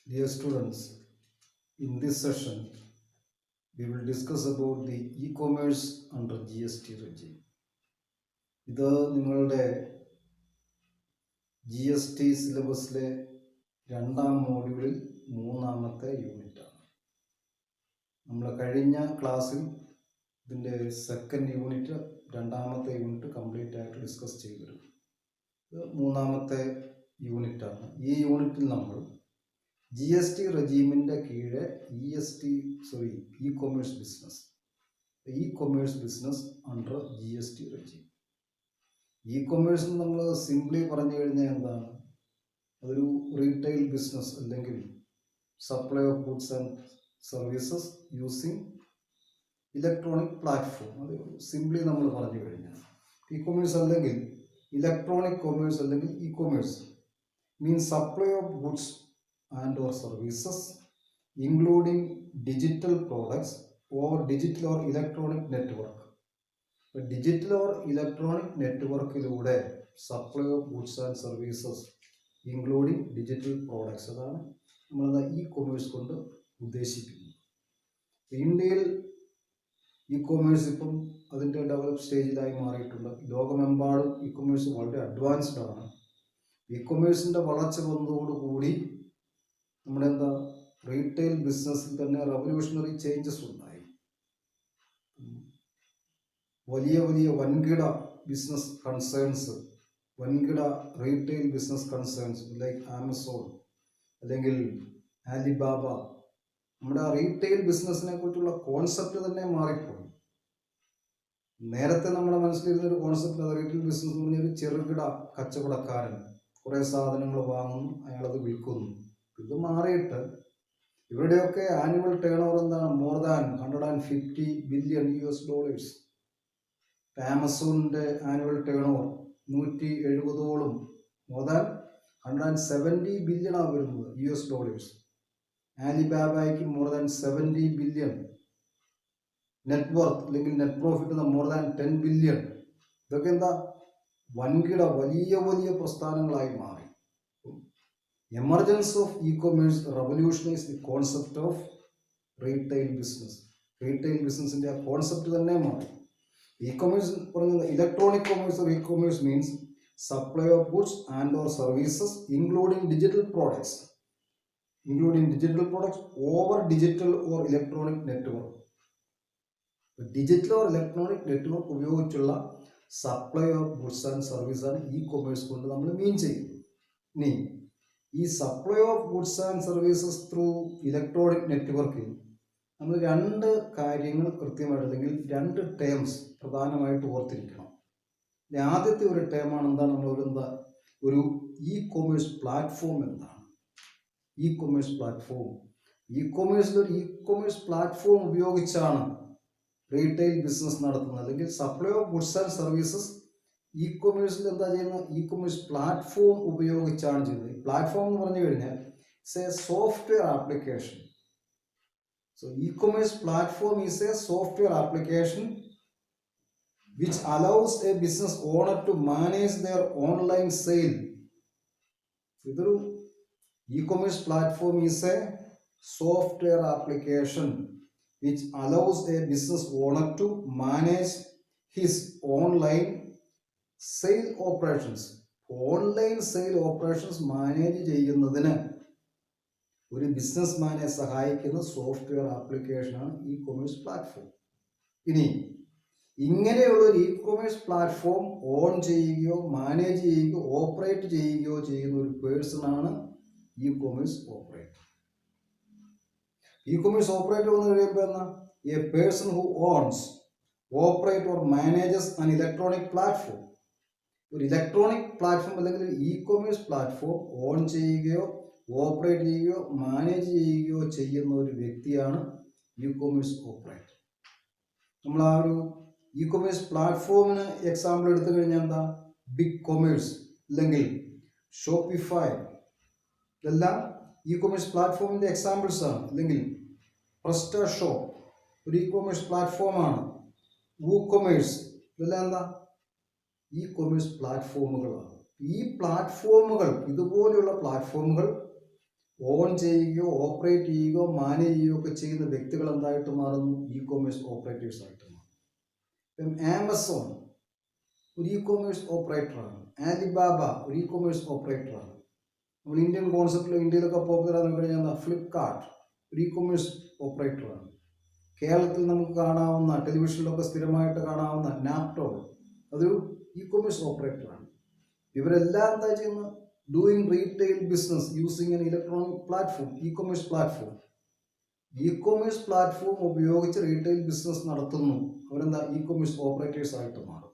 Dear students, in this session, we will discuss about the e-commerce under GST regime. ഇത് നിങ്ങളുടെ GST സിലബസിലെ രണ്ടാം മോഡ്യൂളിൽ മൂന്നാമത്തെ യൂണിറ്റാണ്. നമ്മൾ കഴിഞ്ഞ ക്ലാസ്സിൽ ഇതിൻ്റെ സെക്കൻഡ് യൂണിറ്റ്, രണ്ടാമത്തെ യൂണിറ്റ് കംപ്ലീറ്റ് ആയിട്ട് ഡിസ്കസ് ചെയ്തിരുന്നു. ഇത് മൂന്നാമത്തെ യൂണിറ്റാണ്. ഈ യൂണിറ്റിൽ നമ്മൾ GST റെജീമിൻ്റെ കീഴെ e-commerce business under GST regime. E-commerce നമ്മൾ സിംപ്ലി പറഞ്ഞു കഴിഞ്ഞാൽ എന്താണ്? അതൊരു റീറ്റെയിൽ ബിസിനസ് അല്ലെങ്കിൽ supply of goods and services using electronic platform. അത് സിംപ്ലി നമ്മൾ പറഞ്ഞു കഴിഞ്ഞാൽ ഇ-കൊമേഴ്സ് അല്ലെങ്കിൽ ഇലക്ട്രോണിക് കൊമേഴ്സ് അല്ലെങ്കിൽ e-commerce means supply of goods and or services including digital products or digital or electronic network. Digital or electronic നെറ്റ്വർക്കിലൂടെ supply of goods and services including digital products, അതാണ് നമ്മൾ e-commerce കൊണ്ട് ഉദ്ദേശിക്കുന്നത്. ഇന്ത്യയിൽ e-commerce ഇപ്പം അതിൻ്റെ develop സ്റ്റേജിലായി മാറിയിട്ടുണ്ട്. ലോകമെമ്പാടും ഇ-കൊമേഴ്സ് വളരെ അഡ്വാൻസ്ഡ് ആണ്. ഇ-കൊമേഴ്സിൻ്റെ വളർച്ച വന്നതോടുകൂടി നമ്മുടെ റീറ്റെയിൽ ബിസിനസ്സിൽ തന്നെ റവല്യൂഷണറി ചേഞ്ചസ് ഉണ്ടായി. വലിയ വലിയ വൻകിട ബിസിനസ് കൺസേൺസ്, വൻകിട retail business concerns like Amazon അല്ലെങ്കിൽ ആലിബാബ, നമ്മുടെ റീറ്റെയിൽ ബിസിനസ്സിനെ കുറിച്ചുള്ള കോൺസെപ്റ്റ് തന്നെ മാറിപ്പോയി. നേരത്തെ നമ്മുടെ മനസ്സിലിരുന്നൊരു കോൺസെപ്റ്റ്, റീറ്റെയിൽ ബിസിനസ് എന്ന് പറഞ്ഞാൽ ഒരു ചെറുകിട കച്ചവടക്കാരൻ കുറേ സാധനങ്ങൾ വാങ്ങുന്നു, അയാളത് വിൽക്കുന്നു. ഇത് മാറിയിട്ട് ഇവരുടെയൊക്കെ ആനുവൽ ടേൺ ഓവർ എന്താണ്? More than $150 billion. ആമസോണിൻ്റെ ആനുവൽ ടേൺ ഓവർ 170ഓളം, മോർ ദാൻ 170 ബില്യണാണ് വരുന്നത് ആലിബാബയ്ക്ക് more than 70 billion. Net worth അല്ലെങ്കിൽ net profit more than 10 billion. ഇതൊക്കെ എന്താ? വൻകിട വലിയ വലിയ പ്രസ്ഥാനങ്ങളായി മാറി. Emergence of e-commerce revolutionized the concept of retail business. Retail ബിസിനസിൻ്റെ ആ കോൺസെപ്റ്റ് തന്നെ മാറി. ഇ-കൊമേഴ്സ് പറഞ്ഞത് electronic commerce or e-commerce means supply of goods and or services including digital products over digital or electronic network. Digital or electronic network ഉപയോഗിച്ചുള്ള supply of goods and സർവീസാണ് e-commerce കൊണ്ട് നമ്മൾ mean ചെയ്യുന്നത്. ഇനി ഈ supply of goods and services through electronic നെറ്റ്വർക്കിൽ നമ്മൾ രണ്ട് കാര്യങ്ങൾ കൃത്യമായിട്ട്, അല്ലെങ്കിൽ രണ്ട് ടേംസ് പ്രധാനമായിട്ട് ഓർത്തിരിക്കണം. ആദ്യത്തെ ഒരു ടേമാണ് എന്താണ്? ഒരു ഇ-കൊമേഴ്സ് പ്ലാറ്റ്ഫോം എന്താണ്? ഇ-കൊമേഴ്സ് പ്ലാറ്റ്ഫോം, ഇ-കൊമേഴ്സിലൊരു ഇ-കൊമേഴ്സ് പ്ലാറ്റ്ഫോം ഉപയോഗിച്ചാണ് റീറ്റെയിൽ ബിസിനസ് നടത്തുന്നത്, അല്ലെങ്കിൽ supply of goods and services ഇ-കൊമേഴ്സിൽ എന്താ ചെയ്യുന്നത്? ഇ-കൊമേഴ്സ് പ്ലാറ്റ്ഫോം ഉപയോഗിച്ചാണ് ചെയ്യുന്നത്. പ്ലാറ്റ്ഫോം എന്ന് പറഞ്ഞു കഴിഞ്ഞാൽ it's A software application. So e-commerce platform is A software application which allows a business owner to manage their online sale. ഇതൊരു e-commerce platform is A software application which allows a business owner to manage his online sale operations. Online sale operations manage ചെയ്യുന്നതിന് ഒരു ബിസിനസ്മാനെ സഹായിക്കുന്ന software ആപ്ലിക്കേഷനാണ് e-commerce platform. ഇനി ഇങ്ങനെയുള്ള ഒരു e-commerce platform own ചെയ്യുകയോ manage ചെയ്യുകയോ ഓപ്പറേറ്റ് ചെയ്യുകയോ ചെയ്യുന്ന ഒരു പേഴ്സണാണ് ഇ-കൊമേഴ്സ് ഓപ്പറേറ്റർ. ഇ-കൊമേഴ്സ് ഓപ്പറേറ്റർ എന്ന് കഴിയുമ്പോൾ എന്നാ? A person who owns, operate or manages an electronic platform. ഒരു ഇലക്ട്രോണിക് പ്ലാറ്റ്ഫോം അല്ലെങ്കിൽ ഇ-കൊമേഴ്സ് പ്ലാറ്റ്ഫോം ഓൺ ചെയ്യുകയോ ഓപ്പറേറ്റ് ചെയ്യുകയോ മാനേജ് ചെയ്യുകയോ ചെയ്യുന്ന ഒരു വ്യക്തിയാണ് ഇ-കൊമേഴ്സ് ഓപ്പറേറ്റർ. നമ്മൾ ആ ഒരു ഇ-കൊമേഴ്സ് പ്ലാറ്റ്ഫോമിന് എക്സാമ്പിൾ എടുത്തു കഴിഞ്ഞാൽ എന്താ? ബിഗ് കൊമേഴ്സ് അല്ലെങ്കിൽ ഷോപ്പിഫൈ, ഇതെല്ലാം ഇ-കൊമേഴ്സ് പ്ലാറ്റ്ഫോമിൻ്റെ എക്സാമ്പിൾസ് ആണ്. അല്ലെങ്കിൽ പ്രസ്റ്റഷോപ്പ് ഒരു ഇ-കൊമേഴ്സ് പ്ലാറ്റ്ഫോമാണ്. വൂകൊമേഴ്സ്, ഇതെല്ലാം എന്താ? ഇ-കൊമേഴ്സ് പ്ലാറ്റ്ഫോമുകളാണ്. ഈ പ്ലാറ്റ്ഫോമുകൾ, ഇതുപോലെയുള്ള പ്ലാറ്റ്ഫോമുകൾ ഓൺ ചെയ്യുകയോ ഓപ്പറേറ്റ് ചെയ്യുകയോ മാനേജ് ചെയ്യുകയോ ഒക്കെ ചെയ്യുന്ന വ്യക്തികൾ എന്തായിട്ട് മാറുന്നു? ഇ കൊമേഴ്സ് ഓപ്പറേറ്റേഴ്സ് ആയിട്ട് മാറും. ഇപ്പം ആമസോൺ ഒരു ഇ കൊമേഴ്സ് ഓപ്പറേറ്ററാണ്. ആലിബാബ ഒരു ഇ കൊമേഴ്സ് ഓപ്പറേറ്ററാണ്. നമ്മൾ ഇന്ത്യൻ കോൺസെപ്റ്റിൽ ഇന്ത്യയിലൊക്കെ പോപ്പുലറാന്ന് കഴിഞ്ഞാൽ ഫ്ലിപ്കാർട്ട് ഒരു ഇ കൊമേഴ്സ് ഓപ്പറേറ്ററാണ്. കേരളത്തിൽ നമുക്ക് കാണാവുന്ന ടെലിവിഷനിലൊക്കെ സ്ഥിരമായിട്ട് കാണാവുന്ന നാപ്റ്റോൾ അതൊരു ഇ കൊമേഴ്സ് ഓപ്പറേറ്ററാണ്. ഇവരെല്ലാം എന്താ ചെയ്യുന്നത്? Doing retail business using N electronic platform, E commerce platform. E commerce platform ഉപയോഗിച്ച് റീറ്റെയിൽ ബിസിനസ് നടത്തുന്നു. അവരെന്താ? ഇ കൊമേഴ്സ് ഓപ്പറേറ്റേഴ്സ് ആയിട്ട് മാറും.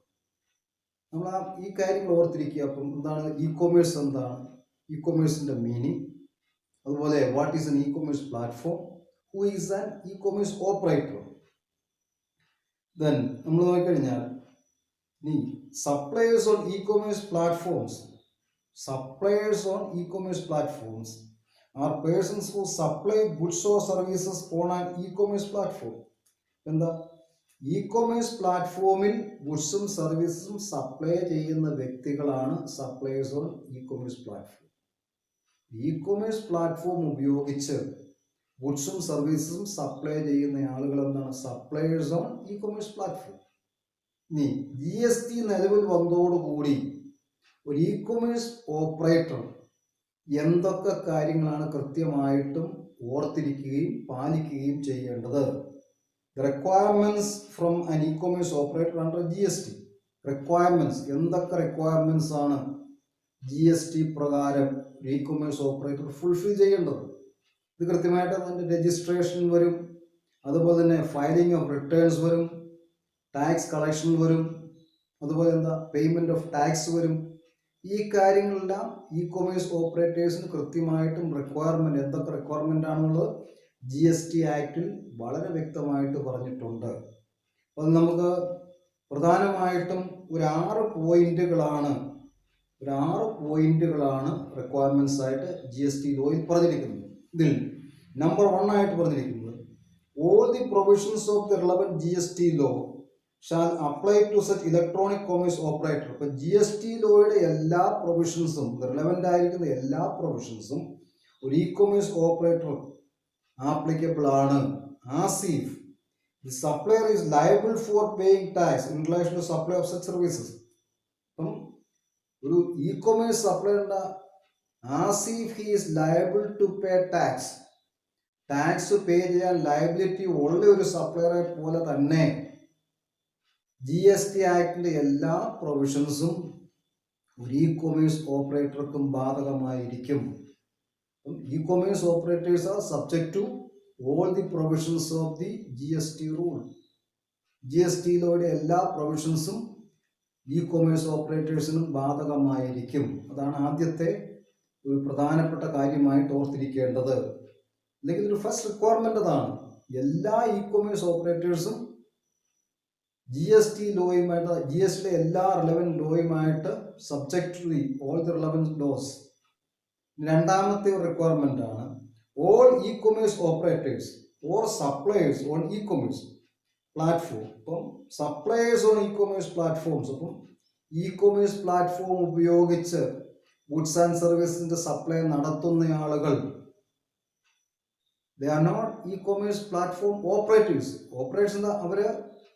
നമ്മൾ ഈ കാര്യങ്ങൾ ഓർത്തിരിക്കുക. അപ്പം എന്താണ് ഇ കൊമേഴ്സ്? എന്താണ് ഇ കൊമേഴ്സിന്റെ മീനിങ്? അതുപോലെ what is N E commerce platform? Who is an e-commerce operator? Then നമ്മൾ നോക്കിക്കഴിഞ്ഞാൽ suppliers on e-commerce platforms. Suppliers on e-commerce platforms are persons who supply goods or services on an e-commerce platform. എന്താ? E-commerce പ്ലാറ്റ്ഫോമിൽ ഗുഡ്സും സർവീസും supply ചെയ്യുന്ന വ്യക്തികളാണ് suppliers on e-commerce platform. E-commerce platform ഉപയോഗിച്ച് ഗുഡ്സും സർവീസും supply ചെയ്യുന്ന ആളുകൾ എന്താണ്? Suppliers on e-commerce platform. ഇനി GST നിലവിൽ വന്നതോടുകൂടി ഒരു ഇ കൊമേഴ്സ് ഓപ്പറേറ്റർ എന്തൊക്കെ കാര്യങ്ങളാണ് കൃത്യമായിട്ടും ഓർത്തിരിക്കുകയും പാലിക്കുകയും ചെയ്യേണ്ടത്? Requirements from an e-commerce operator under GST. Requirements, എന്തൊക്കെ റിക്വയർമെന്റ്സ് ആണ് GST പ്രകാരം ഇ കൊമേഴ്സ് ഓപ്പറേറ്റർ ഫുൾഫിൽ ചെയ്യേണ്ടത്? ഇത് കൃത്യമായിട്ട് അതിൻ്റെ രജിസ്ട്രേഷൻ വരും, അതുപോലെ തന്നെ ഫയലിംഗ് ഓഫ് റിട്ടേൺസ് വരും, ടാക്സ് കളക്ഷൻ വരും, അതുപോലെ എന്താ പേയ്മെന്റ് ഓഫ് ടാക്സ് വരും. ഈ കാര്യങ്ങളെല്ലാം ഇ കൊമേഴ്സ് ഓപ്പറേറ്റേഴ്സിന് കൃത്യമായിട്ടും റിക്വയർമെന്റ്, എന്തൊക്കെ റിക്വയർമെന്റ് ആണുള്ളത് GST ആക്ടിൽ വളരെ വ്യക്തമായിട്ട് പറഞ്ഞിട്ടുണ്ട്. അത് നമുക്ക് പ്രധാനമായിട്ടും ഒരു 6 പോയിന്റുകളാണ് റിക്വയർമെന്റ്സ് ആയിട്ട് GST ലോയിൽ പറഞ്ഞിരിക്കുന്നത്. ഇതിൽ നമ്പർ 1 ആയിട്ട് പറഞ്ഞിരിക്കുന്നത് all the provisions of the relevant GST law shall apply to such electronic commerce operator. അപ്പോൾ GST ലോയുടെ എല്ലാ പ്രൊവിഷൻസും, റിലവൻ്റ് ആയിരിക്കുന്ന എല്ലാ പ്രൊവിഷൻസും ഒരു ഇ കൊമേഴ്സ് ഓപ്പറേറ്റർ ആപ്ലിക്കബിൾ ആണ്. As if the supplier is liable for paying tax in relation to supply of such services. അപ്പം ഒരു ഇ കൊമേഴ്സ് സപ്ലയറിന്റെ as if he is liable to pay tax. Tax pay ചെയ്യാൻ liability ഉള്ള ഒരു സപ്ലയറെ പോലെ തന്നെ GST ആക്ടിന്റെ എല്ലാ പ്രൊവിഷൻസും ഒരു ഇ കൊമേഴ്സ് ഓപ്പറേറ്റർക്കും ബാധകമായിരിക്കും. E-commerce operators are subject to all the provisions of the GST rule. GST ലോയുടെ എല്ലാ പ്രൊവിഷൻസും ഇ കൊമേഴ്സ് ഓപ്പറേറ്റേഴ്സിനും ബാധകമായിരിക്കും. അതാണ് ആദ്യത്തെ ഒരു പ്രധാനപ്പെട്ട കാര്യമായിട്ട് ഓർത്തിരിക്കേണ്ടത്. അല്ലെങ്കിൽ ഒരു ഫസ്റ്റ് റിക്വയർമെന്റ് അതാണ്. എല്ലാ ഇ കൊമേഴ്സ് ഓപ്പറേറ്റേഴ്സും GST ലോയുമായിട്ട്, GSTയിലെ എല്ലാ റിലവൻറ്റ് ലോയുമായിട്ട് subject to all the relevant laws. രണ്ടാമത്തെ ഒരു റിക്വയർമെന്റ് ആണ് all e-commerce operators or suppliers on e-commerce platform. അപ്പം suppliers on e-commerce platforms, അപ്പം ഇ കൊമേഴ്സ് പ്ലാറ്റ്ഫോം ഉപയോഗിച്ച് ഗുഡ്സ് ആൻഡ് സർവീസിന്റെ സപ്ലൈ നടത്തുന്ന ആളുകൾ they are not e-commerce platform operators. Operators എന്താ? അവര്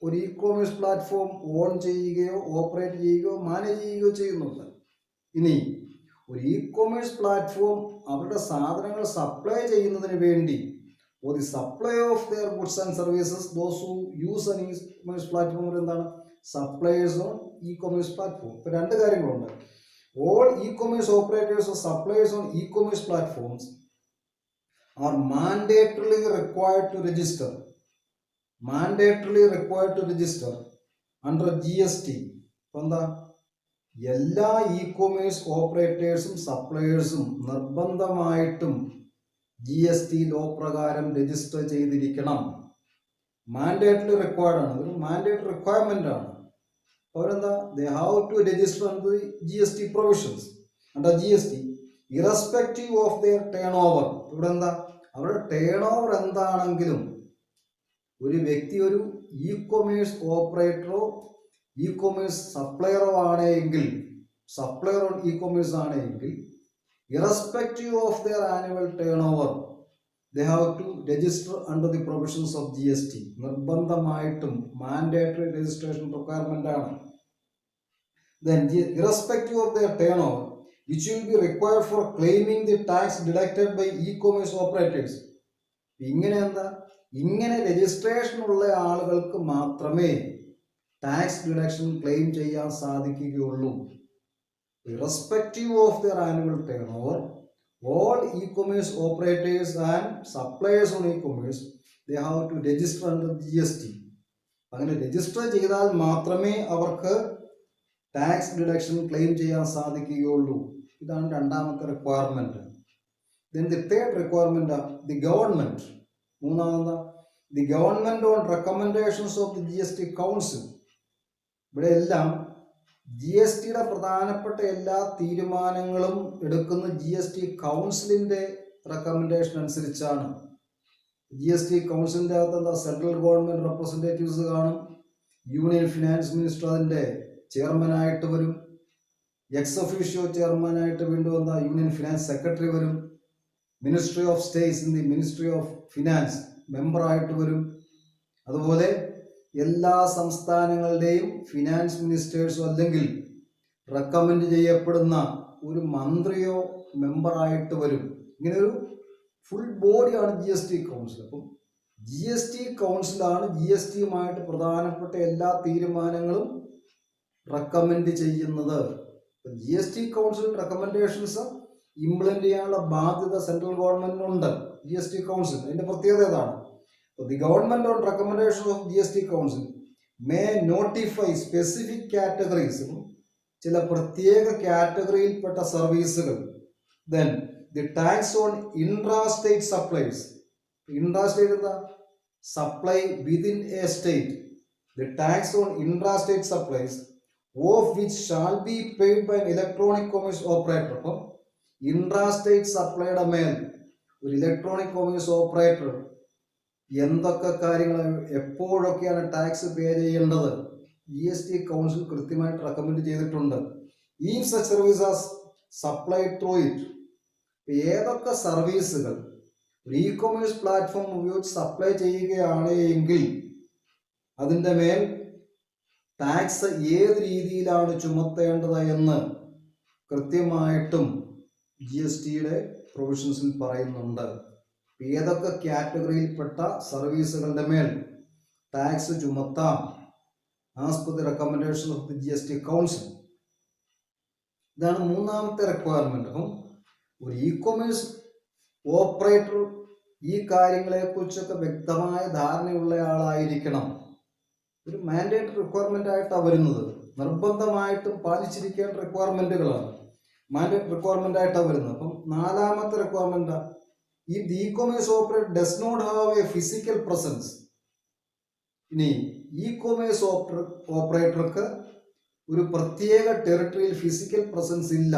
ഒരു ഇ കൊമേഴ്സ് പ്ലാറ്റ്ഫോം ഓൺ ചെയ്യുകയോ ഓപ്പറേറ്റ് ചെയ്യുകയോ മാനേജ് ചെയ്യുകയോ ചെയ്യുന്നുണ്ട്. ഇനി ഒരു ഇ കൊമേഴ്സ് പ്ലാറ്റ്ഫോം അവരുടെ സാധനങ്ങൾ സപ്ലൈ ചെയ്യുന്നതിന് വേണ്ടി or the supply of their goods and services, those who use an e-commerce platform എന്താണ്? Suppliers on e-commerce platform. ഇപ്പോൾ 2 കാര്യങ്ങളുണ്ട്. All e-commerce operators or suppliers on e-commerce platforms are mandatorily required to register. Under GST. അപ്പോൾ എന്താ? എല്ലാ e-commerce ഓപ്പറേറ്റേഴ്സും സപ്ലയേഴ്സും നിർബന്ധമായിട്ടും GST law പ്രകാരം register ചെയ്തിരിക്കണം. മാൻഡേറ്ററി റിക്വയർഡ് ആണ്, അതൊരു മാൻഡേറ്ററി റിക്വയർമെന്റ് ആണ്. അവരെന്താ? They have to register under the GST provisions under GST irrespective of their turnover. ഇവിടെ എന്താ? അവരുടെ ടേൺ ഓവർ എന്താണെങ്കിലും ഒരു വ്യക്തി ഒരു ഇ കൊമേഴ്സ് ഓപ്പറേറ്ററോ ഇ കൊമേഴ്സ് സപ്ലയറോ ആണെങ്കിൽ, സപ്ലയർ ഓൺ ഇ കൊമേഴ്സ് ആണെങ്കിൽ irrespective of their annual turnover, they have to register under the provisions of GST. നിർബന്ധമായിട്ടും മാൻഡേറ്ററി രജിസ്ട്രേഷൻ റിക്വയർമെന്റ് ആണ്. Then irrespective of their turnover, which will be required for claiming the tax deducted by e-commerce operators. ഇങ്ങനെ registration ഉള്ള ആളുകൾക്ക് മാത്രമേ tax deduction claim ചെയ്യാൻ സാധിക്കുകയുള്ളൂ. Irrespective of their annual turnover, all e-commerce operators and suppliers on e-commerce, they have to register under GST. അങ്ങനെ register ചെയ്താൽ മാത്രമേ അവർക്ക് ടാക്സ് ഡിഡക്ഷൻ ക്ലെയിം ചെയ്യാൻ സാധിക്കുകയുള്ളൂ. ഇതാണ് രണ്ടാമത്തെ requirement. Then the third requirement, the government. മൂന്നാമത് the government on recommendations of the GST council. ഇവിടെ എല്ലാം GST പ്രധാനപ്പെട്ട എല്ലാ തീരുമാനങ്ങളും എടുക്കുന്ന GST കൗൺസിലിന്റെ റെക്കമെൻഡേഷൻ അനുസരിച്ചാണ്. GST കൗൺസിലിന്റെ അകത്ത് എന്താ, സെൻട്രൽ ഗവൺമെന്റ് റെപ്രസെന്റേറ്റീവ്സ് കാണും, യൂണിയൻ ഫിനാൻസ് മിനിസ്റ്റർ അതിന്റെ ചെയർമാനായിട്ട് വരും, എക്സ് ഒഫീഷ്യോ ചെയർമാനായിട്ട് വീണ്ടും എന്താ യൂണിയൻ ഫിനാൻസ് സെക്രട്ടറി വരും, ministry of states in the ministry of finance മെമ്പറായിട്ട് വരും. അതുപോലെ എല്ലാ സംസ്ഥാനങ്ങളുടെയും ഫിനാൻസ് മിനിസ്റ്റേഴ്സോ അല്ലെങ്കിൽ റെക്കമെൻഡ് ചെയ്യപ്പെടുന്ന ഒരു മന്ത്രിയോ മെമ്പറായിട്ട് വരും. ഇങ്ങനെ ഒരു ഫുൾ ബോഡിയാണ് GST കൗൺസിൽ. അപ്പം GST കൗൺസിലാണ് GSTയുമായിട്ട് പ്രധാനപ്പെട്ട എല്ലാ തീരുമാനങ്ങളും റെക്കമെൻഡ് ചെയ്യുന്നത്. GST കൗൺസിൽ റെക്കമെൻഡേഷൻസ് ഇംപ്ലിമെന്റ് ചെയ്യാനുള്ള ബാധ്യത സെൻട്രൽ ഗവൺമെന്റിനുണ്ട്. GST കൗൺസിൽ അതിന്റെ പ്രത്യേകത ഏതാണ്? The government on recommendation of GST council may notify specific categories, ചില പ്രത്യേക കാറ്റഗറിയിൽപ്പെട്ട സർവീസുകൾ. Then the tax on intra-state supplies. Intra-state എന്താ? Supply within a state. The tax on intra-state supplies of which shall be paid by an electronic commerce operator. അപ്പം intra-state സപ്ലൈയുടെ മേൽ ഒരു electronic commerce operator എന്തൊക്കെ കാര്യങ്ങൾ എപ്പോഴൊക്കെയാണ് tax പേ ചെയ്യേണ്ടത് GST council കൃത്യമായിട്ട് recommend ചെയ്തിട്ടുണ്ട്. ഈ such services supply through it. ഏതൊക്കെ സർവീസുകൾ ഒരു ഇ കൊമേഴ്സ് പ്ലാറ്റ്ഫോം ഉപയോഗിച്ച് സപ്ലൈ ചെയ്യുകയാണ് എങ്കിൽ അതിൻ്റെ മേൽ ടാക്സ് ഏത് രീതിയിലാണ് ചുമത്തേണ്ടത് എന്ന് കൃത്യമായിട്ടും GSTയുടെ പ്രൊവിഷൻസിൽ പറയുന്നുണ്ട്. ഏതൊക്കെ കാറ്റഗറിയിൽപ്പെട്ട സർവീസുകളുടെ മേൽ ടാക്സ് ചുമത്താം as per the recommendation of the GST council. ഇതാണ് മൂന്നാമത്തെ റിക്വയർമെന്റ്. അപ്പം ഒരു ഇ കൊമേഴ്സ് ഓപ്പറേറ്റർ ഈ കാര്യങ്ങളെക്കുറിച്ചൊക്കെ വ്യക്തമായ ധാരണയുള്ള ആളായിരിക്കണം. ഒരു മാൻഡേറ്ററി റിക്വയർമെന്റ് ആയിട്ടാണ് വരുന്നത്. നിർബന്ധമായിട്ടും പാലിച്ചിരിക്കേണ്ട റിക്വയർമെന്റുകളാണ്, മാൻഡേറ്ററി റിക്വയർമെന്റ് ആയിട്ടാണ് വരുന്നത്. അപ്പം നാലാമത്തെ requirement, if the e-commerce operator does not have a physical presence. ഇനി ഇ-കൊമേഴ്സ് ഓപ്പറേറ്റർക്ക് ഒരു പ്രത്യേക ടെറിട്ടറിയിൽ ഫിസിക്കൽ പ്രസൻസ് ഇല്ല.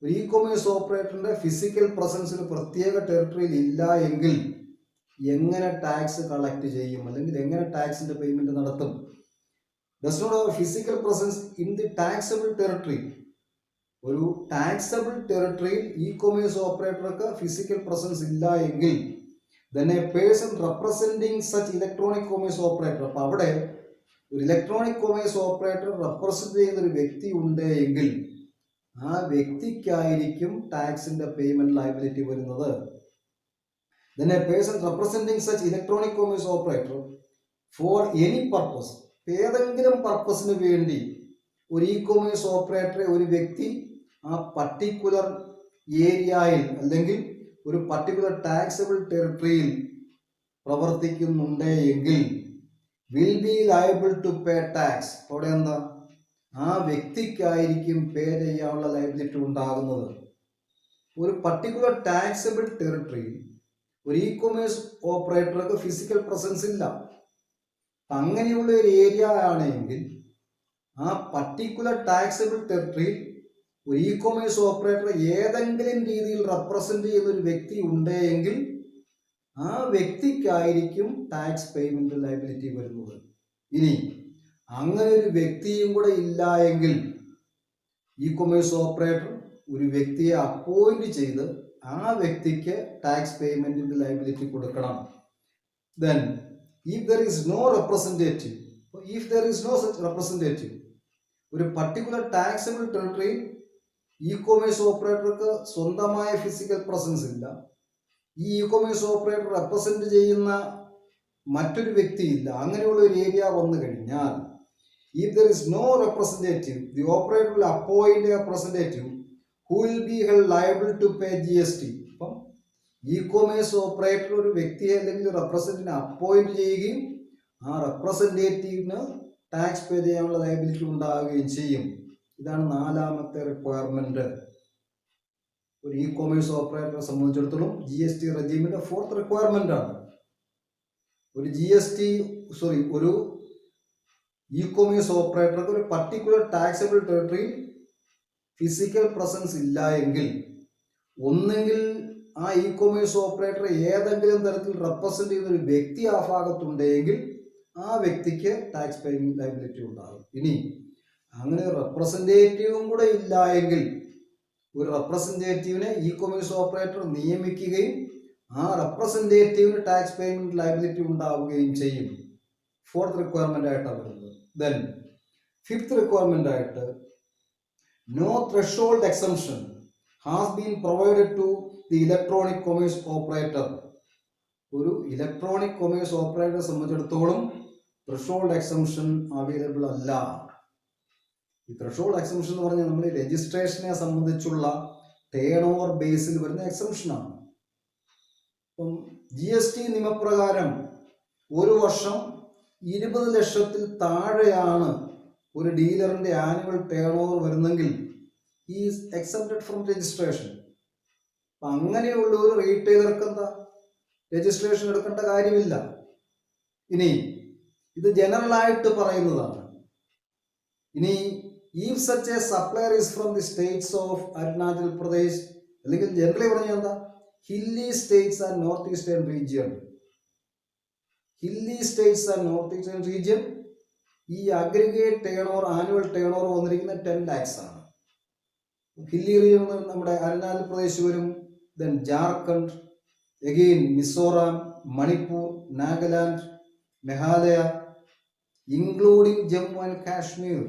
ഒരു ഇ-കൊമേഴ്സ് ഓപ്പറേറ്ററിന്റെ ഫിസിക്കൽ പ്രസൻസ് ഒരു പ്രത്യേക ടെറിട്ടറിയിൽ ഇല്ല എങ്കിൽ എങ്ങനെ ടാക്സ് കളക്ട് ചെയ്യും, അല്ലെങ്കിൽ എങ്ങനെ ടാക്സിന്റെ പേയ്മെന്റ് നടത്തും? Does not have physical presence in the taxable territory. ഒരു ടാക്സബിൾ ടെറിട്ടറിയിൽ ഇ കൊമേഴ്സ് ഓപ്പറേറ്റർക്ക് ഫിസിക്കൽ പ്രസൻസ് ഇല്ല എങ്കിൽ then a person representing such electronic commerce operator, അപ്പോൾ അവിടെ ഒരു ഇലക്ട്രോണിക് കൊമേഴ്സ് ഓപ്പറേറ്റർ റെപ്രസെന്റ് ചെയ്യുന്ന ഒരു വ്യക്തി ഉണ്ട് എങ്കിൽ ആ വ്യക്തിക്കായിരിക്കും ടാക്സിന്റെ പേയ്മെന്റ് ലയബിലിറ്റി വരുന്നത്. then a person representing such electronic commerce operator for any purpose, ഏതെങ്കിലും പർപ്പസിന് വേണ്ടി ഒരു ഇ കൊമേഴ്സ് ഓപ്പറേറ്ററെ ഒരു വ്യക്തി ആ പർട്ടിക്കുലർ ഏരിയയിൽ അല്ലെങ്കിൽ ഒരു പർട്ടിക്കുലർ ടാക്സബിൾ ടെറിട്ടറിയിൽ പ്രവർത്തിക്കുന്നുണ്ട് എങ്കിൽ will be liable to pay tax. അവിടെ എന്താ, ആ വ്യക്തിക്കായിരിക്കും പേ ചെയ്യാനുള്ള ലയബിലിറ്റി ഉണ്ടാകുന്നത്. ഒരു പർട്ടിക്കുലർ ടാക്സബിൾ ടെറിട്ടറിയിൽ ഒരു ഇ കൊമേഴ്സ് ഓപ്പറേറ്റർക്ക് ഫിസിക്കൽ പ്രസൻസ് ഇല്ല. അങ്ങനെയുള്ള ഒരു ഏരിയ ആണെങ്കിൽ ആ പർട്ടിക്കുലർ ടാക്സബിൾ ടെറിട്ടറിയിൽ ഒരു ഇ കൊമേഴ്സ് ഓപ്പറേറ്റർ ഏതെങ്കിലും രീതിയിൽ റെപ്രസെന്റ് ചെയ്യുന്ന ഒരു വ്യക്തി ഉണ്ട് എങ്കിൽ ആ വ്യക്തിക്കായിരിക്കും ടാക്സ് പേയ്മെന്റ് ലയബിലിറ്റി വരുന്നത്. ഇനി അങ്ങനെ ഒരു വ്യക്തിയും കൂടെ ഇല്ല എങ്കിൽ ഇ കൊമേഴ്സ് ഓപ്പറേറ്റർ ഒരു വ്യക്തിയെ അപ്പോയിന്റ് ചെയ്ത് ആ വ്യക്തിക്ക് ടാക്സ് പേയ്മെന്റിന്റെ ലയബിലിറ്റി കൊടുക്കണം. Then if there is no representative, ഒരു പർട്ടിക്കുലർ ടാക്സബിൾ ടെറിട്ടറിയിൽ ഇ കൊമേഴ്സ് ഓപ്പറേറ്റർക്ക് സ്വന്തമായ ഫിസിക്കൽ പ്രസൻസ് ഇല്ല, ഈ ഇ കൊമേഴ്സ് ഓപ്പറേറ്റർ റെപ്രസെന്റ് ചെയ്യുന്ന മറ്റൊരു വ്യക്തിയില്ല, അങ്ങനെയുള്ള ഒരു ഏരിയ വന്നു കഴിഞ്ഞാൽ if there is no representative, the operator will appoint a representative who will be held liable to pay GST. അപ്പം ഇ കൊമേഴ്സ് ഓപ്പറേറ്റർ ഒരു വ്യക്തിയെ അല്ലെങ്കിൽ ഒരു റെപ്രസെന്റേറ്റീവിനെ അപ്പോയിന്റ് ചെയ്യുകയും ആ റെപ്രസെന്റേറ്റീവിന് ടാക്സ് പേ ചെയ്യാനുള്ള ലയബിലിറ്റി ഉണ്ടാവുകയും ചെയ്യും. ഇതാണ് 4ാമത്തെ റിക്വയർമെന്റ്. ഒരു ഇ കൊമേഴ്സ് ഓപ്പറേറ്ററെ സംബന്ധിച്ചിടത്തോളം GST റെജീമിന്റെ 4th റിക്വയർമെന്റ് ആണ്. ഒരു ഇ കൊമേഴ്സ് ഓപ്പറേറ്റർക്ക് ഒരു പർട്ടിക്കുലർ ടാക്സബിൾ ടെറിട്ടറിയിൽ ഫിസിക്കൽ പ്രസൻസ് ഇല്ല എങ്കിൽ, ഒന്നെങ്കിൽ ആ ഇ കൊമേഴ്സ് ഓപ്പറേറ്റർ ഏതെങ്കിലും തരത്തിൽ റെപ്രസെന്റ് ചെയ്യുന്ന ഒരു വ്യക്തി ആ ഭാഗത്തുണ്ടെങ്കിൽ ആ വ്യക്തിക്ക് ടാക്സ് പേയ്മെന്റ് ലയബിലിറ്റി ഉണ്ടാകും. ഇനി അങ്ങനെ റെപ്രസെന്റേറ്റീവും കൂടെ ഇല്ല എങ്കിൽ ഒരു റെപ്രസെന്റേറ്റീവിനെ ഇ കൊമേഴ്സ് ഓപ്പറേറ്റർ നിയമിക്കുകയും ആ റെപ്രസെന്റേറ്റീവിന് ടാക്സ് പേയ്മെന്റ് ലയബിലിറ്റി ഉണ്ടാവുകയും ചെയ്യും. 4th റിക്വയർമെന്റ് ആയിട്ടാണ് വരുന്നത്. ദെൻ 5th റിക്വയർമെന്റ് ആയിട്ട് no threshold exemption has been provided to the electronic commerce operator. ഒരു ഇലക്ട്രോണിക് കൊമേഴ്സ് ഓപ്പറേറ്ററെ സംബന്ധിച്ചിടത്തോളം ത്രെഷോൾഡ് എക്സംഷൻ അവൈലബിൾ അല്ല. ഈ ത്രെഷോൾഡ് എക്സംഷൻ എന്ന് പറഞ്ഞാൽ നമ്മൾ രജിസ്ട്രേഷനെ സംബന്ധിച്ചുള്ള ടേൺ ഓവർ ബേസിൽ വരുന്ന എക്സംഷനാണ്. അപ്പം GST നിയമപ്രകാരം ഒരു വർഷം 20 ലക്ഷത്തിൽ താഴെയാണ് ഒരു ഡീലറിന്റെ ആനുവൽ ടേൺ ഓവർ വരുന്നെങ്കിൽ ഈസ് എക്സംപ്റ്റഡ് ഫ്രം രജിസ്ട്രേഷൻ. അപ്പം അങ്ങനെയുള്ള ഒരു റീറ്റെയിലർക്ക് എന്താ രജിസ്ട്രേഷൻ എടുക്കേണ്ട കാര്യമില്ല. ഇനി ഇത് ജനറൽ ആയിട്ട് പറയുന്നതാണ്. ഇനി if such a supplier is from the states of Arunachal Pradesh, അല്ലെങ്കിൽ ജനറലി പറഞ്ഞാൽ എന്താ, hilly states and north eastern region. ഈ aggregate turnover annual turnover വന്നിരിക്കുന്നത് 10 lakhs ആണ്. ഹില്ലി റീജിയൻ നമ്മുടെ അരുണാചൽ പ്രദേശ് വരും, then Jharkhand, again Mizoram, Manipur, Nagaland, Meghalaya, including Jammu and Kashmir.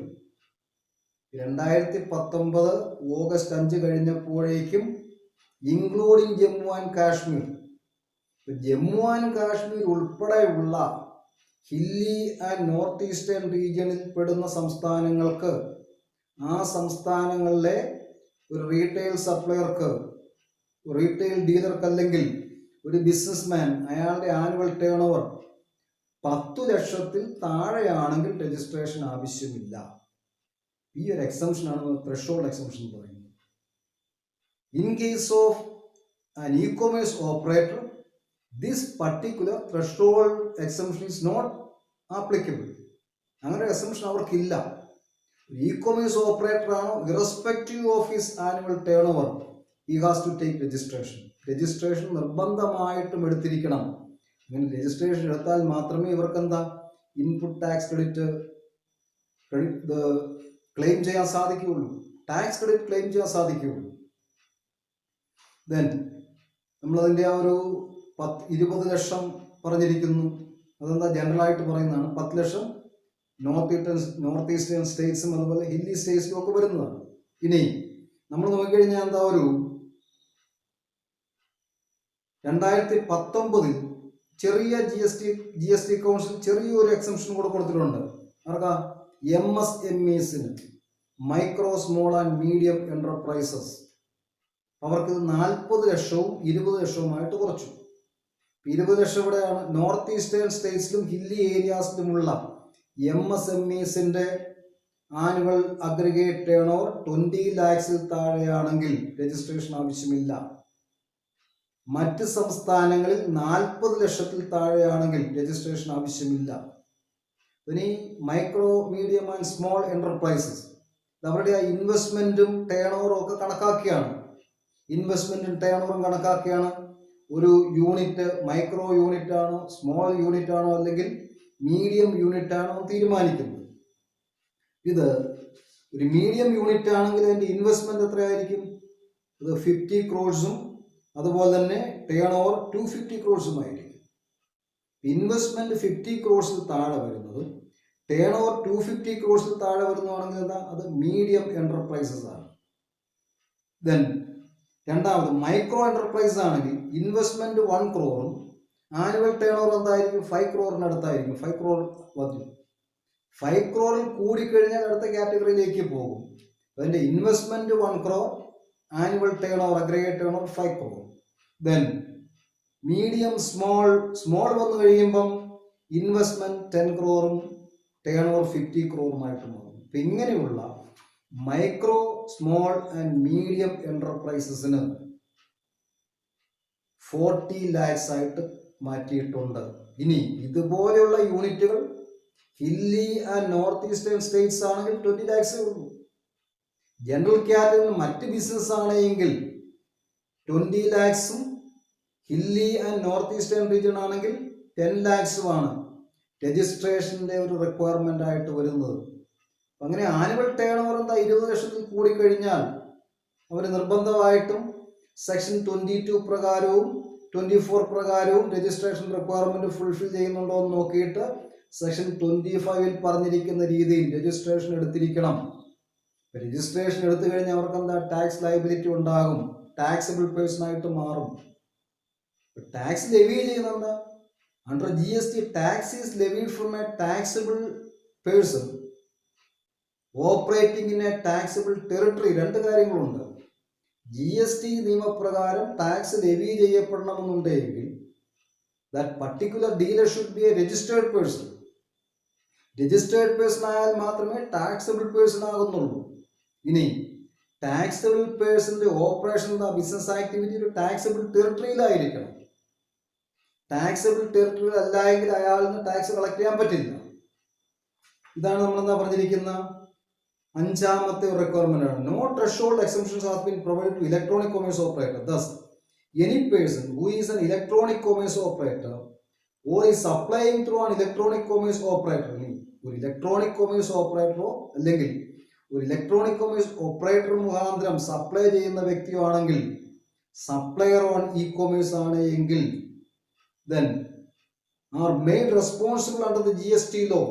2019 August 5 കഴിഞ്ഞപ്പോഴേക്കും including Jammu and Kashmir, Jammu and Kashmir ഉൾപ്പെടെയുള്ള ഹില്ലി ആൻഡ് നോർത്ത് ഈസ്റ്റേൺ റീജിയനിൽ പെടുന്ന സംസ്ഥാനങ്ങൾക്ക്, ആ സംസ്ഥാനങ്ങളിലെ ഒരു റീറ്റെയിൽ സപ്ലയർക്ക്, റീറ്റെയിൽ ഡീലർക്ക് അല്ലെങ്കിൽ ഒരു ബിസിനസ്മാൻ അയാളുടെ ആനുവൽ ടേൺ ഓവർ 10 ലക്ഷത്തിൽ താഴെയാണെങ്കിൽ രജിസ്ട്രേഷൻ ആവശ്യമില്ല. ഈ ഒരു എക്സംഷൻ ആണ് ത്രെഷോൾഡ് എക്സംഷൻ എന്ന് പറയുന്നത്. In case of an e-commerce operator, this particular threshold exemption is not applicable. അങ്ങനെ ഒരു എക്സംഷൻ അവർക്കില്ല. ഇ കൊമേഴ്സ് ഓപ്പറേറ്റർ ആണോ, irrespective of his annual turnover, he has to take registration. Registration നിർബന്ധമായിട്ടും എടുത്തിരിക്കണം. അങ്ങനെ registration എടുത്താൽ മാത്രമേ ഇവർക്ക് എന്താ ഇൻപുട്ട് ടാക്സ് ക്രെഡിറ്റ് ക്ലെയിം ചെയ്യാൻ സാധിക്കുകയുള്ളൂ, ടാക്സ് ക്രെഡിറ്റ് ക്ലെയിം ചെയ്യാൻ സാധിക്കുകയുള്ളൂ. ദെൻ നമ്മളതിൻ്റെ ആ ഒരു 20 ലക്ഷം പറഞ്ഞിരിക്കുന്നു. അതെന്താ ജനറൽ ആയിട്ട് പറയുന്നതാണ്. 10 ലക്ഷം നോർത്ത് ഈസ്റ്റേൺ സ്റ്റേറ്റ്സും അതുപോലെ ഹില്ലി സ്റ്റേറ്റ്സിലും ഒക്കെ വരുന്നതാണ്. ഇനി നമ്മൾ നോക്കിക്കഴിഞ്ഞാൽ എന്താ, ഒരു 2019 ചെറിയ ജി എസ് ടി കൗൺസിൽ ചെറിയൊരു എക്സംഷൻ കൂടെ കൊടുത്തിട്ടുണ്ട്. ആർക്കാ? MSMEസിന്, micro small and medium enterprises. അവർക്ക് 40 ലക്ഷവും 20 ലക്ഷവുമായിട്ട് കുറച്ചു. 20 ലക്ഷം ഇവിടെയാണ്. നോർത്ത് ഈസ്റ്റേൺ സ്റ്റേറ്റ്സിലും ഹില്ലി ഏരിയാസിലുമുള്ള MSMEസിന്റെ annual aggregate turnover 20 lakhs താഴെയാണെങ്കിൽ രജിസ്ട്രേഷൻ ആവശ്യമില്ല. മറ്റ് സംസ്ഥാനങ്ങളിൽ 40 ലക്ഷത്തിൽ താഴെയാണെങ്കിൽ രജിസ്ട്രേഷൻ ആവശ്യമില്ല. ഇനി micro medium and small enterprises, അവരുടെ ആ ഇൻവെസ്റ്റ്മെന്റും ടേൺ ഓവറും ഒക്കെ കണക്കാക്കിയാണ്. ഇൻവെസ്റ്റ്മെന്റും ടേൺ ഓവറും കണക്കാക്കിയാണ് ഒരു യൂണിറ്റ് മൈക്രോ യൂണിറ്റ് ആണോ, സ്മോൾ യൂണിറ്റ് ആണോ, അല്ലെങ്കിൽ മീഡിയം യൂണിറ്റ് ആണോ തീരുമാനിക്കുന്നത്. ഇത് ഒരു മീഡിയം യൂണിറ്റ് ആണെങ്കിൽ അതിന്റെ ഇൻവെസ്റ്റ്മെന്റ് എത്രയായിരിക്കും? അത് 50 crores അതുപോലെ തന്നെ ടേൺ ഓവർ 250 crores ആയിരിക്കും. ഇൻവെസ്റ്റ്മെന്റ് 50 crores താഴെ വരുന്നതും ടേൺ ഓവർ 250 crores താഴെ വരുന്നതാണെങ്കിൽ എന്താ, അത് മീഡിയം എന്റർപ്രൈസസ് ആണ്. ദെൻ രണ്ടാമത് മൈക്രോ എന്റർപ്രൈസ് ആണെങ്കിൽ investment 1 crore annual turn over എന്തായിരിക്കും, 5 crore അടുത്തായിരിക്കും. 5 crore മതി. 5 crore കൂടിക്കഴിഞ്ഞാൽ അടുത്ത കാറ്റഗറിയിലേക്ക് പോകും. അതിന്റെ investment 1 crore, annual turnover aggregate turnover 5 crore. Then medium small വന്നു കഴിയുമ്പം investment 10 crore turnover 50 crore മാറും. അപ്പം ഇങ്ങനെയുള്ള മൈക്രോ, സ്മോൾ ആൻഡ് മീഡിയം എന്റർപ്രൈസസിന് 40 lakhs ആയിട്ട് മാറ്റിയിട്ടുണ്ട്. ഇനി ഇതുപോലെയുള്ള യൂണിറ്റുകൾ hilly and north eastern states ആണെങ്കിൽ 20 lakhs ഉള്ളൂ. ജനറൽ കാറ്റഗറി മറ്റ് ബിസിനസ് ആണെങ്കിൽ 20 lakhs, hilly and north eastern region ആണെങ്കിൽ 10 lakhs രജിസ്ട്രേഷന്റെ ഒരു റിക്വയർമെന്റ് ആയിട്ട് വരുന്നത്. അങ്ങനെ ആനുവൽ ടേൺ ഓവർ എന്താ 20 ലക്ഷത്തിൽ കൂടിക്കഴിഞ്ഞാൽ അവർ നിർബന്ധമായിട്ടും സെക്ഷൻ 22 പ്രകാരവും 24 പ്രകാരവും രജിസ്ട്രേഷൻ റിക്വയർമെന്റ് ഫുൾഫിൽ ചെയ്യുന്നുണ്ടോ എന്ന് നോക്കിയിട്ട് സെക്ഷൻ 25 പറഞ്ഞിരിക്കുന്ന രീതിയിൽ രജിസ്ട്രേഷൻ എടുത്തിരിക്കണം. രജിസ്ട്രേഷൻ എടുത്തു കഴിഞ്ഞാൽ അവർക്ക് എന്താ, ടാക്സ് ലയബിലിറ്റി ഉണ്ടാകും, ടാക്സബിൾ പേഴ്സൺ ആയിട്ട് മാറും. ടാക്സ് ലെവി ചെയ്യുന്ന under GST tax is levied from a taxable person operating in a taxable territory. രണ്ട് കാര്യങ്ങളുണ്ട്. GST നിയമപ്രകാരം ടാക്സ് ലെവി ചെയ്യപ്പെടണമെന്നുണ്ടെങ്കിൽ that particular dealer should be a registered person. Registered person ആയാൽ മാത്രമേ taxable person ആകുന്നുള്ളൂ. ഇനി taxable പേഴ്സന്റെ ഓപ്പറേഷൻ ബിസിനസ് ആക്ടിവിറ്റി ഒരു ടാക്സബിൾ ടെറിട്ടറിയിലായിരിക്കണം. ടാക്സബിൾ ടെറിട്ടറിയിൽ അല്ല എങ്കിൽ അയാളിന് ടാക്സ് കളക്ട് ചെയ്യാൻ പറ്റില്ല. ഇതാണ് നമ്മളെന്താ പറഞ്ഞിരിക്കുന്ന അഞ്ചാമത്തെ റിക്വയർമെന്റ് ആണ്. No threshold exemptions has been provided to electronic commerce operator. Thus any person who is an electronic commerce operator or is supplying through an electronic commerce operator. ഒരു ഇലക്ട്രോണിക് കൊമേഴ്സ് ഓപ്പറേറ്ററോ അല്ലെങ്കിൽ ഒരു ഇലക്ട്രോണിക് കൊമേഴ്സ് ഓപ്പറേറ്റർ മുഖാന്തരം supply ചെയ്യുന്ന വ്യക്തിയോ ആണെങ്കിൽ, supplier on E commerce ആണ് എങ്കിൽ, then are made responsible under the GST law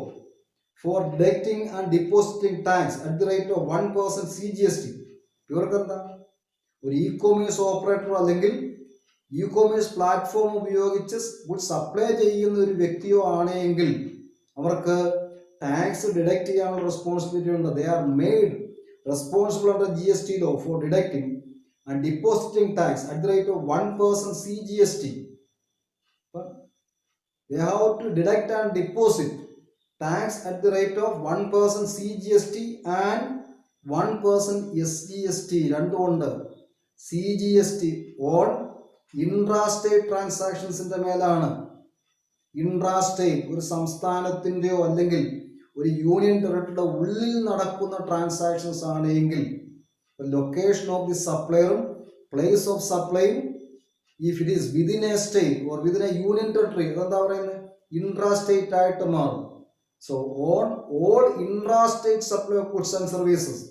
for deducting and depositing tax at the rate of 1% CGST. ഇവർക്ക് എന്താ, ഒരു ഇ കൊമേഴ്സ് ഓപ്പറേറ്റർ അല്ലെങ്കിൽ ഇ കൊമേഴ്സ് പ്ലാറ്റ്ഫോം ഉപയോഗിച്ച് ഗുഡ് സപ്ലൈ ചെയ്യുന്ന ഒരു വ്യക്തിയോ ആണെങ്കിൽ അവർക്ക് ടാക്സ് ഡിഡക്ട് ചെയ്യാനുള്ള റെസ്പോൺസിബിലിറ്റി ഉണ്ട്. They are made responsible under GST law for deducting and depositing tax at the rate of 1% CGST. They have to deduct and deposit tax at the rate of 1% CGST and 1% SGST. രണ്ടുമുണ്ട്. CGST on intrastate ട്രാൻസാക്ഷൻസിന്റെ മേലാണ്. Intrastate ഒരു സംസ്ഥാനത്തിന്റെയോ അല്ലെങ്കിൽ ഒരു union ടെറിട്ടറിയുടെ ഉള്ളിൽ നടക്കുന്ന transactions ആണെങ്കിൽ location of the സപ്ലയറും പ്ലേസ് ഓഫ് സപ്ലൈയും if it is within a state or within a union territory അതെന്താ പറയുന്നത്, ഇൻട്രാസ്റ്റേറ്റ് ആയിട്ട് മാറും. So on all intrastate supply of goods and services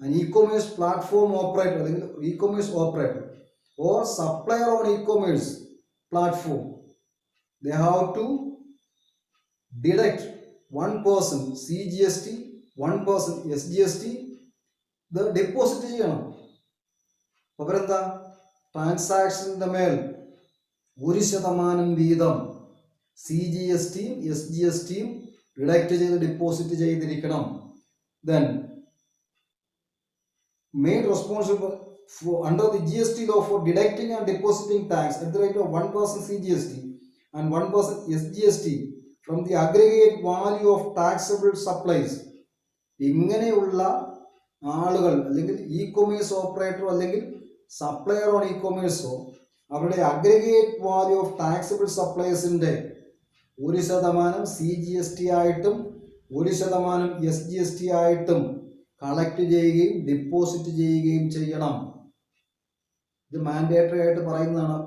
an e-commerce platform operator അല്ലെങ്കിൽ e-commerce operator or supplier on e-commerce platform, they have to deduct 1% CGST, 1% SGST the deposit ചെയ്യണം. അവരെന്താ, ട്രാൻസാക്ഷൻ്റെ മേൽ 1% വീതം CGSTയും SGSTയും deduct ചെയ്ത് ഡെപ്പോസിറ്റ് ചെയ്തിരിക്കണം. Then made responsible for under the GST law for deducting and depositing tax at the rate of 1% CGST and 1% SGST from the aggregate value of taxable supplies. ഇങ്ങനെയുള്ള ആളുകൾ അല്ലെങ്കിൽ E commerce ഓപ്പറേറ്ററോ അല്ലെങ്കിൽ supplier on ഇ കൊമേഴ്സോ അവരുടെ aggregate value of taxable സപ്ലൈസിന്റെ 1% CGST ആയിട്ടും 1% SGST ആയിട്ടും കളക്ട് ചെയ്യുകയും ഡിപ്പോസിറ്റ് ചെയ്യുകയും ചെയ്യണം. ഇത് മാൻഡേറ്ററി ആയിട്ട് പറയുന്നതാണ്.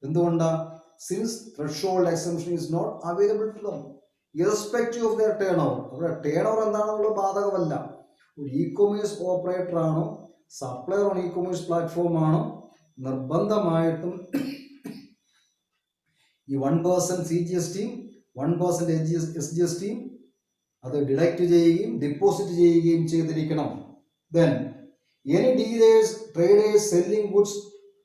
എന്തുകൊണ്ടാണ്? Since threshold exemption is not available to them irrespective of their turnover. അവരുടെ ടേൺ ഓവർ എന്താണെന്നുള്ളത് ബാധകമല്ല. ഒരു ഇ കൊമേഴ്സ് ഓപ്പറേറ്റർ ആണോ supplier on e-commerce platform ആണോ നിർബന്ധമായിട്ടും ഈ 1% CGST 1% SGST അത് ഡിഡക്റ്റ് ചെയ്യുകയും ഡെപ്പോസിറ്റ് ചെയ്യുകയും ചെയ്തിരിക്കണം. Then any dealers traders selling goods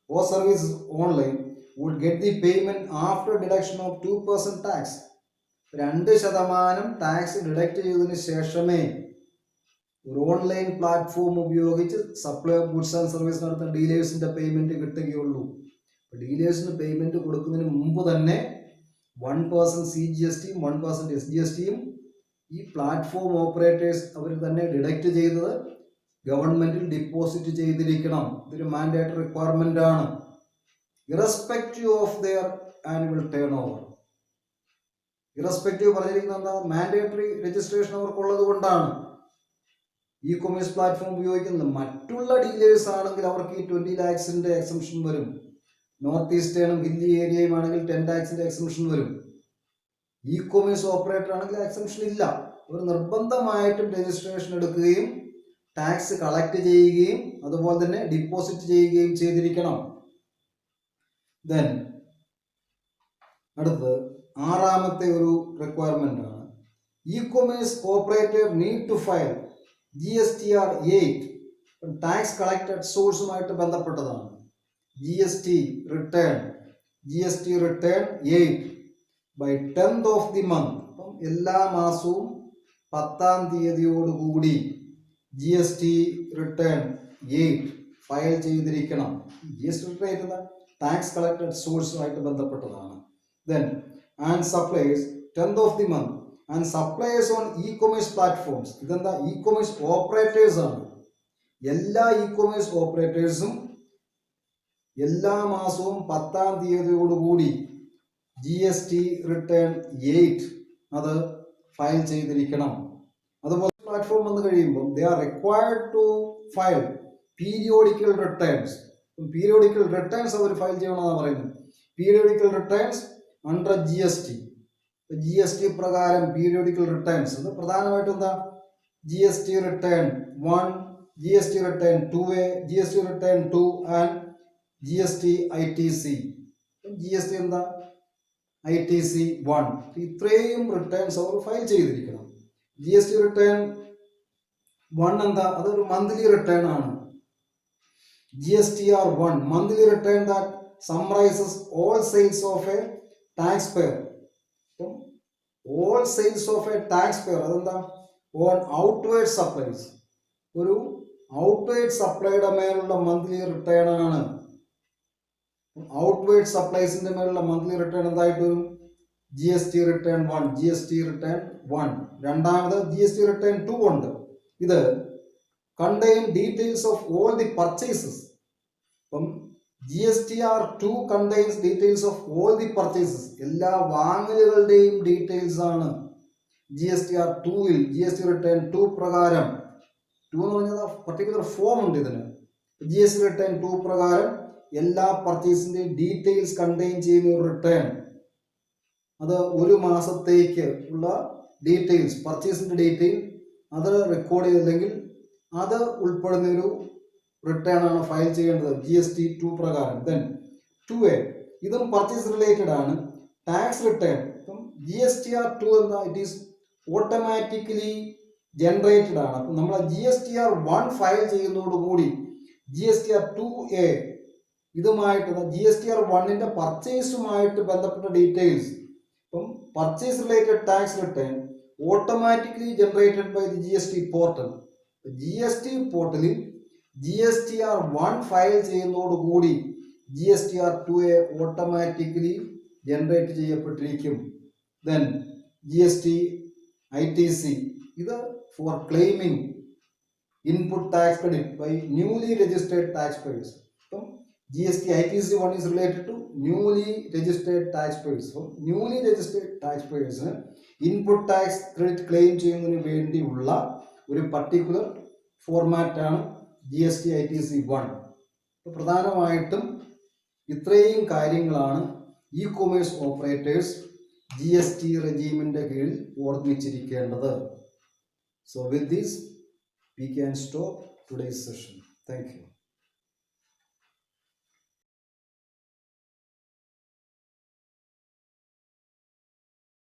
or services online would get the payment after deduction of 2% tax. 2% tax deduct ചെയ്തതിനു ശേഷമേ ഒരു ഓൺലൈൻ പ്ലാറ്റ്ഫോം ഉപയോഗിച്ച് supply of goods and service നടത്തുന്ന ഡീലേഴ്സിന്റെ പേയ്മെന്റ് കിട്ടുകയുള്ളൂ. ഡീലേഴ്സിന് പേയ്മെന്റ് കൊടുക്കുന്നതിന് മുമ്പ് തന്നെ 1% CGST 1% SGST ഈ പ്ലാറ്റ്ഫോം ഓപ്പറേറ്റേഴ്സ് അവർ തന്നെ ഡിഡക്റ്റ് ചെയ്തത് ഗവൺമെന്റിൽ ഡിപ്പോസിറ്റ് ചെയ്തിരിക്കണം. ഇതൊരു മാൻഡേറ്ററി റിക്വയർമെന്റ് ആണ്, irrespective of there annual turn over. Irrespective പറഞ്ഞിരിക്കുന്നത് എന്താ? മാൻഡേറ്ററി രജിസ്ട്രേഷൻ അവർക്കുള്ളത് കൊണ്ടാണ് ഇ കൊമേഴ്സ് പ്ലാറ്റ്ഫോം ഉപയോഗിക്കുന്നത്. മറ്റുള്ള ഡീലേഴ്സ് ആണെങ്കിൽ അവർക്ക് ഈ 20 lakhs എക്സംഷൻ വരും. നോർത്ത് ഈസ്റ്റേണും ഹില്ലി ഏരിയയും ആണെങ്കിൽ 10 lakhs എക്സംഷൻ വരും. ഇ കൊമേഴ്സ് ഓപ്പറേറ്റർ ആണെങ്കിൽ എക്സംഷൻ ഇല്ല. അവർ നിർബന്ധമായിട്ടും രജിസ്ട്രേഷൻ എടുക്കുകയും ടാക്സ് കളക്ട് ചെയ്യുകയും അതുപോലെ തന്നെ ഡിപ്പോസിറ്റ് ചെയ്യുകയും ചെയ്തിരിക്കണം. ദെൻ അടുത്തത് 6ാമത്തെ ഒരു റിക്വയർമെന്റ് ആണ്. E-commerce operator need to file GSTR 8 tax collected സോഴ്സുമായിട്ട് ബന്ധപ്പെട്ടതാണ്. GST return 8 by 10th of the month. അപ്പം എല്ലാ മാസവും 10ാം തീയതിയോടുകൂടി GST റിട്ടേൺ 8 ഫയൽ ചെയ്തിരിക്കണം. GST റിട്ടേൺ എന്താ? ടാക്സ് കളക്റ്റഡ് സോഴ്സുമായിട്ട് ബന്ധപ്പെട്ടതാണ്. Then and supplies 10th of the month and supplies on e-commerce platforms. ഇതെന്താ? ഇ കൊമേഴ്സ് ഓപ്പറേറ്റേഴ്സ് ആണ്. എല്ലാ ഇ കൊമേഴ്സ് ഓപ്പറേറ്റേഴ്സും എല്ലാ മാസവും 10ാം തീയതിയോടുകൂടി GST റിട്ടേൺ 8 അത് ഫയൽ ചെയ്തിരിക്കണം. അതുപോലെ പ്ലാറ്റ്ഫോം വന്നു കഴിയുമ്പോൾ they are required to file periodical returns. Periodical returns അവർ ഫയൽ ചെയ്യണമെന്നാണ് പറയുന്നത്. പീരിയോഡിക്കൽ റിട്ടേൺസ് അണ്ടർ GST പ്രകാരം പീരിയോഡിക്കൽ റിട്ടേൺസ് അത് പ്രധാനമായിട്ടും എന്താ? GST return 1, GST return 2A, GST return 2 and GST ITC. GST എന്താ? ITC 1. ഇത്രയും റിട്ടേൺസ് അവർ ഫയൽ ചെയ്തിരിക്കണം. GST റിട്ടേൺ 1 എന്താ? അതൊരു മന്ത്ലി റിട്ടേൺ ആണ്. GSTR 1 monthly return that summarises all sales of a taxpayer. All sales of a tax pair അതെന്താ? On outward supplies. ഒരു outward സപ്ലൈയുടെ മേലുള്ള മന്ത്ലി റിട്ടേൺ ആണ്. ഔട്ട്വേർഡ് സപ്ലൈസിന്റെ മേലുള്ള മന്ത്ലി റിട്ടേൺ എന്തായിട്ട് വരും? GST return 1, GST return 1. രണ്ടാമത് GST return 2 ഉണ്ട്. ഇത് contain details of all the purchases. അപ്പം GSTR 2 contains details of all the purchases. എല്ലാ വാങ്ങലുകളുടെയും ഡീറ്റെയിൽസ് ആണ്. GSTR 2-ൽ GST റിട്ടേൺ 2 പ്രകാരം 2 എന്ന് പറഞ്ഞാൽ പർട്ടിക്കുലർ ഫോം ഉണ്ട് ഇതിന്. GST റിട്ടേൺ 2 പ്രകാരം എല്ലാ പർച്ചേസിന്റെയും ഡീറ്റെയിൽസ് കണ്ടെയ്ൻ ചെയ്യുന്ന ഒരു റിട്ടേൺ. അത് ഒരു മാസത്തേക്ക് ഉള്ള ഡീറ്റെയിൽസ് പർച്ചേസിന്റെ ഡീറ്റെയിൽ അത് റെക്കോർഡ് ചെയ്തില്ലെങ്കിൽ അത് ഉൾപ്പെടുന്ന ഒരു റിട്ടേൺ ആണ് ഫയൽ ചെയ്യേണ്ടത് GST 2 പ്രകാരം. ദെൻ 2A ഇതും പർച്ചേസ് റിലേറ്റഡ് ആണ്. Tax return. ഇപ്പം GSTR 2 എന്താ? ഇറ്റ് ഈസ് ഓട്ടോമാറ്റിക്കലി ജനറേറ്റഡ് ആണ്. അപ്പം നമ്മൾ GSTR 1 ഫയൽ ചെയ്യുന്നതോടുകൂടി GSTR 2A ഇതുമായിട്ട് GSTR 1ന്റെ പർച്ചേസുമായിട്ട് ബന്ധപ്പെട്ട ഡീറ്റെയിൽസ്. അപ്പം purchase related tax return automatically generated by the GST portal. GST പോർട്ടലിൽ GSTR 1 ഫയൽ ചെയ്യുന്നതോടുകൂടി GSTR 2A ഓട്ടോമാറ്റിക്കലി ജനറേറ്റ് ചെയ്യപ്പെട്ടിരിക്കും. ദെൻ GST ITC ഇത് for claiming input tax credit by newly registered taxpayers. അപ്പം GST ITC 1 is related to newly registered taxpayers. So, newly registered taxpayers input tax credit claim ചെയ്യുന്നതിന് വേണ്ടിയുള്ള ഒരു particular format ആണ് GST ITC 1. പ്രധാനമായിട്ടും ഇത്രയും കാര്യങ്ങളാണ് E commerce operators GST റെജീമിന്റെ കീഴിൽ ഓർമ്മിച്ചിരിക്കേണ്ടത്. So with this we can stop today's session. Thank you.